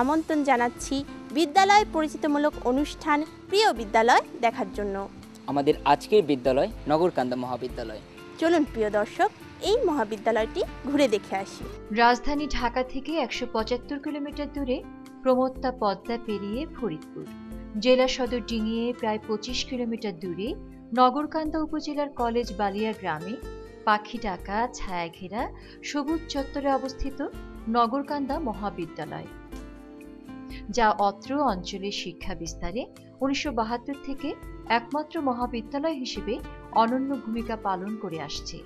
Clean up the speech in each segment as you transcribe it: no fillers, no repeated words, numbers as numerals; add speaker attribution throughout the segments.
Speaker 1: আমন্ত্রণ জানাচ্ছি বিদ্যালয় পরিচিতিমূলক অনুষ্ঠান প্রিয় বিদ্যালয় দেখার জন্য।
Speaker 2: আমাদের আজকের বিদ্যালয় নগরকান্দা মহাবিদ্যালয়।
Speaker 1: চলুন প্রিয় দর্শক, এই মহাবিদ্যালয়টি ঘুরে দেখে আসি।
Speaker 3: রাজধানী ঢাকা থেকে ১৭৫ কিলোমিটার দূরে প্রমত্তা পদ্মা পেরিয়ে ফরিদপুর, জেলা সদর ডিঙিয়ে প্রায় ২৫ কিলোমিটার দূরে নগরকান্দা উপজেলার কলেজ বালিয়া গ্রামে পাখিডাকা ছায়াঘেরা সবুজ চত্বরে অবস্থিত নগরকান্দা মহাবিদ্যালয়, যা অত্র অঞ্চলের শিক্ষা বিস্তারে ১৯৭২ থেকে একমাত্র মহাবিদ্যালয় হিসেবে অনন্য ভূমিকা পালন করে আসছে।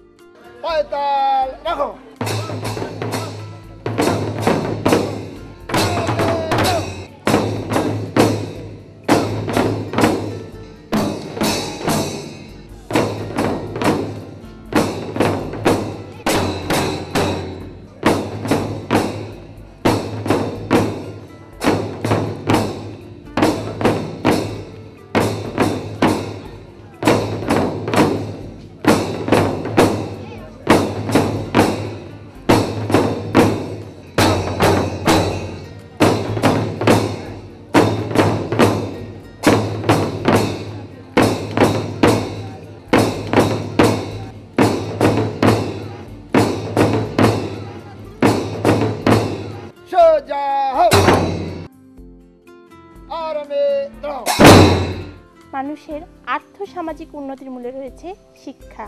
Speaker 1: মানুষের আর্থ-সামাজিক উন্নতির মূলে রয়েছে শিক্ষা।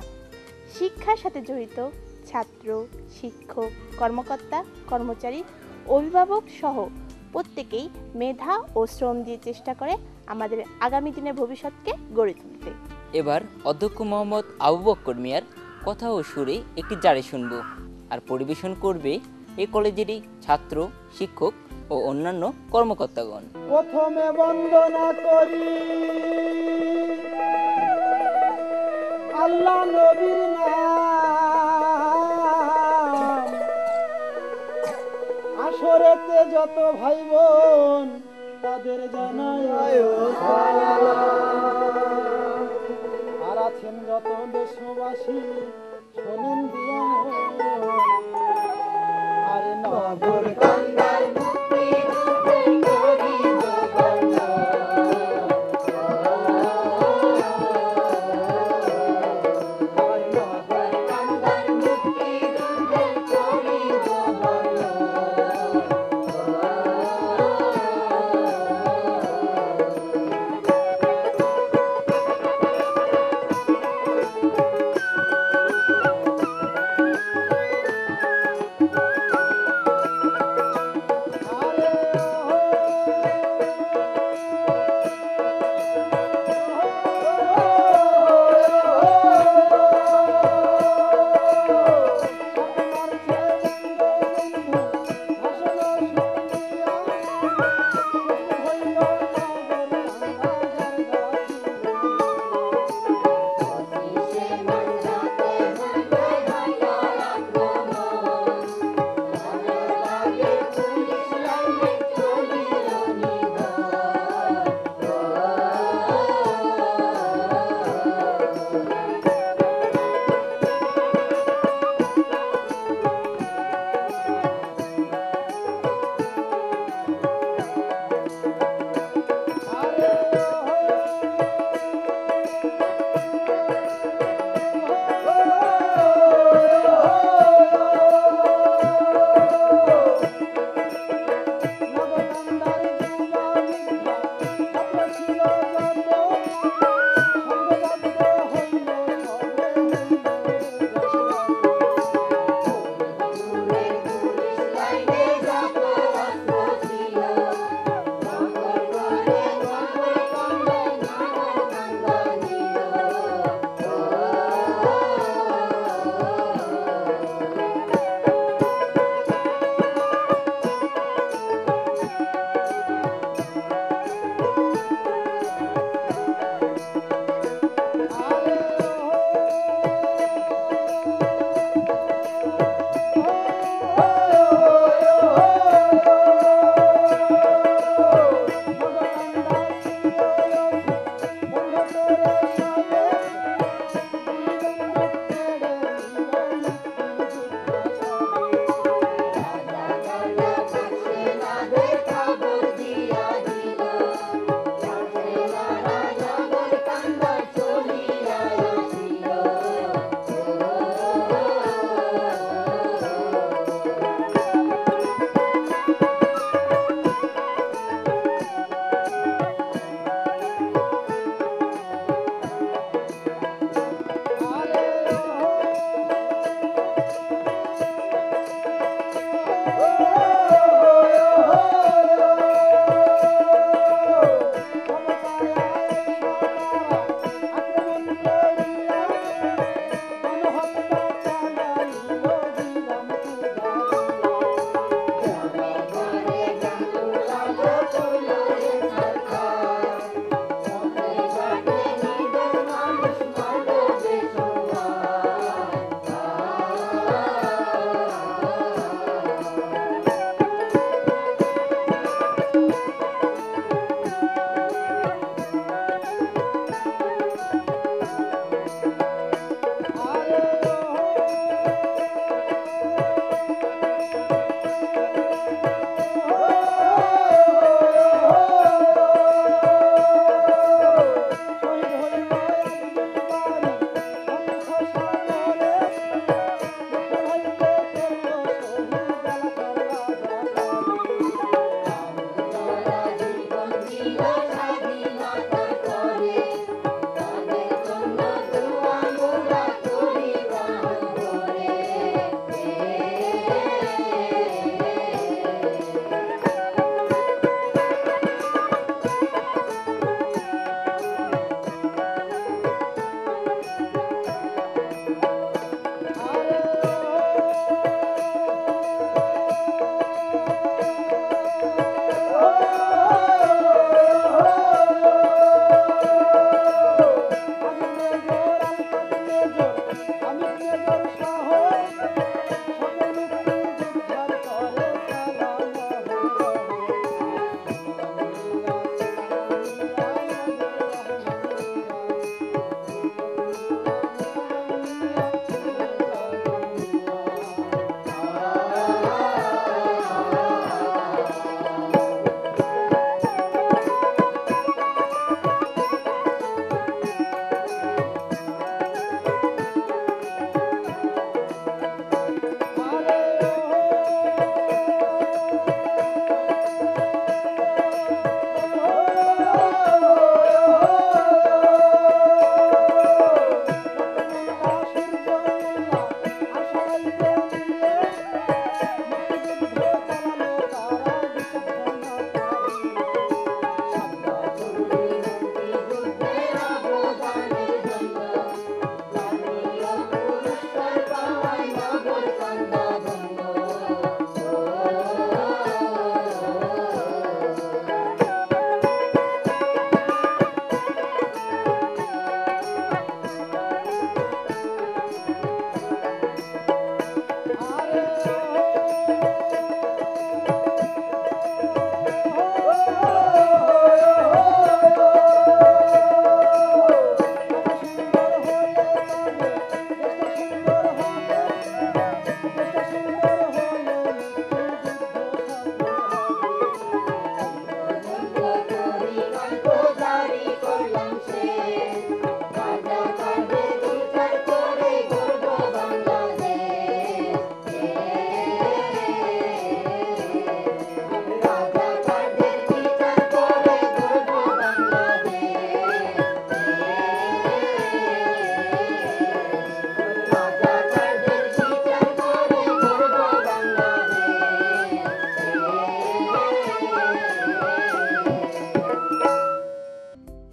Speaker 1: শিক্ষার সাথে জড়িত ছাত্র, শিক্ষক, কর্মকর্তা, কর্মচারী, অভিভাবক সহ প্রত্যেকেই মেধা ও শ্রম দিয়ে চেষ্টা করে আমাদের আগামী দিনের ভবিষ্যৎকে গড়ে তুলতে।
Speaker 2: এবার অধ্যক্ষ মোহাম্মদ আবু বক্কর মিয়ার কথা ও সুরে একটি জারি শুনব, আর পরিবেশন করবে এই কলেজেরই ছাত্র, শিক্ষক ও অন্যান্য কর্মকর্তাগণ।
Speaker 4: প্রথমে বন্দনা করি আল্লাহ নবীর নাম, আসরেতে যত ভাই বোন তাদের জানাই আর আছেন যত দেশবাসী শোনেন দিয়া আরে নগর কান্দার মুক্তি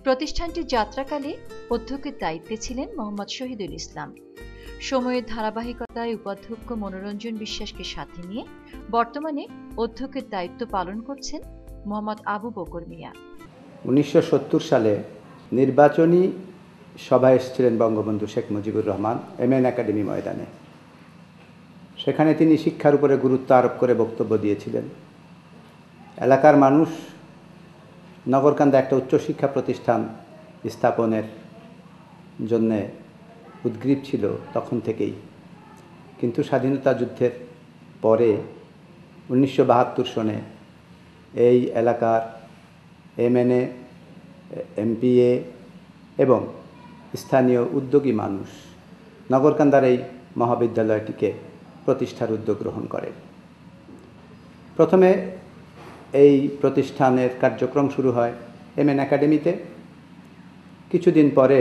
Speaker 3: প্রতিষ্ঠানটির যাত্রাকালে অধ্যক্ষের দায়িত্বে ছিলেন মোহাম্মদ শহীদুল ইসলাম। সময়ের ধারাবাহিকতায় উপাধ্যক্ষ মনোরঞ্জন বিশ্বাসকে সাথে নিয়ে বর্তমানে অধ্যক্ষের দায়িত্ব পালন করছেন মোহাম্মদ আবু বকর মিয়া।
Speaker 5: 1970 সালে নির্বাচনী সভায় এসেছিলেন বঙ্গবন্ধু শেখ মুজিবুর রহমান এমএন একাডেমি ময়দানে। সেখানে তিনি শিক্ষার উপরে গুরুত্ব আরোপ করে বক্তব্য দিয়েছিলেন। এলাকার মানুষ নগরকান্দা একটা উচ্চশিক্ষা প্রতিষ্ঠান স্থাপনের জন্যে উদ্গ্রীব ছিল তখন থেকেই, কিন্তু স্বাধীনতা যুদ্ধের পরে 1972 সনে এই এলাকার এমএনএ, এমপিএ এবং স্থানীয় উদ্যোগী মানুষ নগরকান্দার এই মহাবিদ্যালয়টিকে প্রতিষ্ঠার উদ্যোগ গ্রহণ করে। প্রথমে এই প্রতিষ্ঠানের কার্যক্রম শুরু হয় এমএন একাডেমিতে। কিছুদিন পরে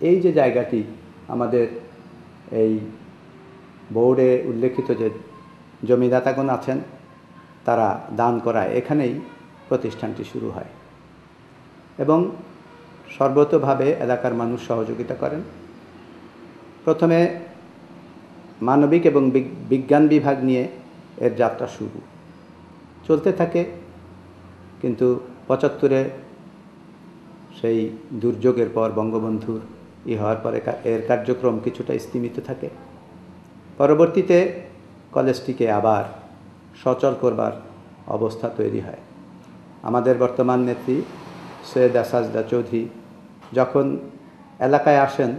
Speaker 5: এই যে জায়গাটি আমাদের এই বোর্ডে উল্লেখিত যে জমিদাতাগণ আছেন তারা দান করায় এখানেই প্রতিষ্ঠানটি শুরু হয় এবং সর্বতোভাবে এলাকার মানুষ সহযোগিতা করেন। প্রথমে মানবিক এবং বিজ্ঞান বিভাগ নিয়ে এর যাত্রা শুরু চলতে থাকে, কিন্তু 75-এ সেই দুর্যোগের পর বঙ্গবন্ধুর হওয়ার পরে এর কার্যক্রম কিছুটা স্থিমিত থাকে। পরবর্তীতে কলেজটিকে আবার সচল করবার অবস্থা তৈরি হয়। আমাদের বর্তমান নেত্রী সৈয়দা সাজদা চৌধুরী যখন এলাকায় আসেন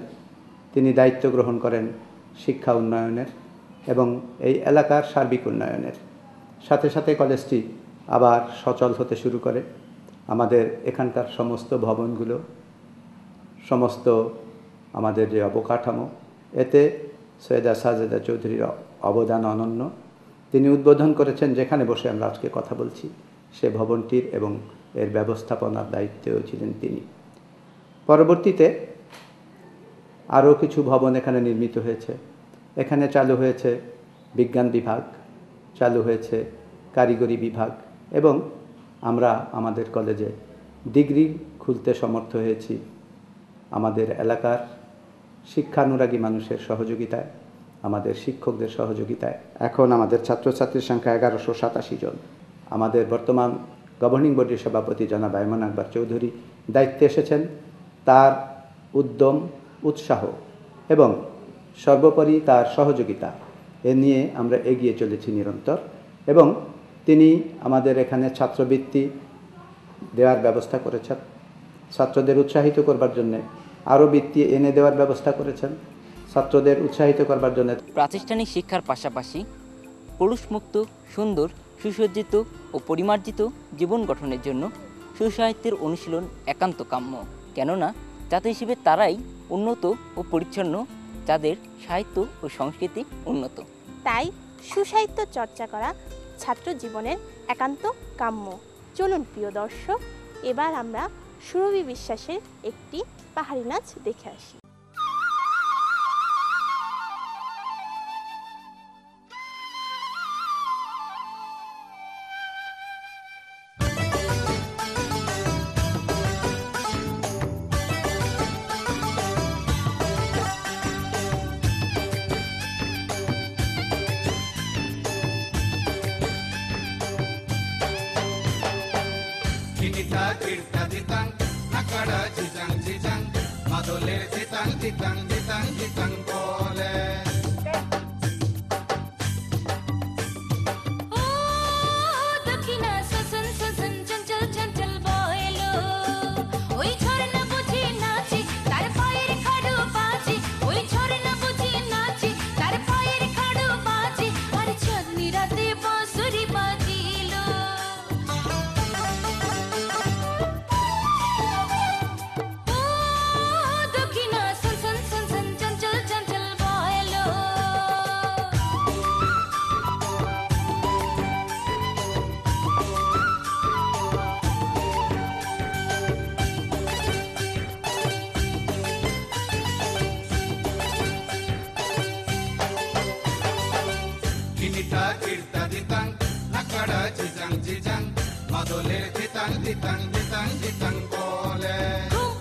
Speaker 5: তিনি দায়িত্ব গ্রহণ করেন শিক্ষা উন্নয়নের এবং এই এলাকার সার্বিক উন্নয়নের। সাথে সাথে কলেজটি আবার সচল হতে শুরু করে। আমাদের এখানকার সমস্ত ভবনগুলো, সমস্ত আমাদের যে অবকাঠামো, এতে সৈয়দা সাজেদা চৌধুরীর অবদান অনন্য। তিনি উদ্বোধন করেছেন যেখানে বসে আমরা আজকে কথা বলছি, সে ভবনটির এবং এর ব্যবস্থাপনার দায়িত্বেও ছিলেন তিনি। পরবর্তীতে আরও কিছু ভবন এখানে নির্মিত হয়েছে। এখানে চালু হয়েছে বিজ্ঞান বিভাগ, চালু হয়েছে কারিগরি বিভাগ এবং আমরা আমাদের কলেজে ডিগ্রি খুলতে সমর্থ হয়েছি আমাদের এলাকার শিক্ষানুরাগী মানুষের সহযোগিতায়, আমাদের শিক্ষকদের সহযোগিতায়। এখন আমাদের ছাত্রছাত্রীর সংখ্যা 1187 জন। আমাদের বর্তমান গভর্নিং বডির সভাপতি জনাব আয়মান আকবর চৌধুরী দায়িত্বে এসেছেন। তার উদ্যম, উৎসাহ এবং সর্বোপরি তার সহযোগিতা এ নিয়ে আমরা এগিয়ে চলেছি নিরন্তর। এবং তিনি আমাদের এখানে ছাত্রবৃত্তি দেওয়ার ব্যবস্থা করেছেন, ছাত্রদের উৎসাহিত করবার জন্যে আরও বৃত্তি এনে দেওয়ার ব্যবস্থা করেছেন, ছাত্রদের উৎসাহিত করবার জন্য।
Speaker 2: প্রাতিষ্ঠানিক শিক্ষার পাশাপাশি পুরুষমুক্ত, সুন্দর, সুসজ্জিত ও পরিমার্জিত জীবন গঠনের জন্য সুসাহিত্যের অনুশীলন একান্ত কাম্য। কেননা জাতি হিসেবে তারাই উন্নত ও পরিচ্ছন্ন যাদের সাহিত্য ও সংস্কৃতি উন্নত।
Speaker 1: তাই সুসাহিত্য চর্চা করা ছাত্র জীবনের একান্ত কাম্য। চলুন প্রিয় দর্শক, এবার আমরা সুরভি বিশ্বাসের একটি পাহাড়ি নাচ দেখে আসি।
Speaker 6: Madole, ditang, ditang, ditang, ditang, bole.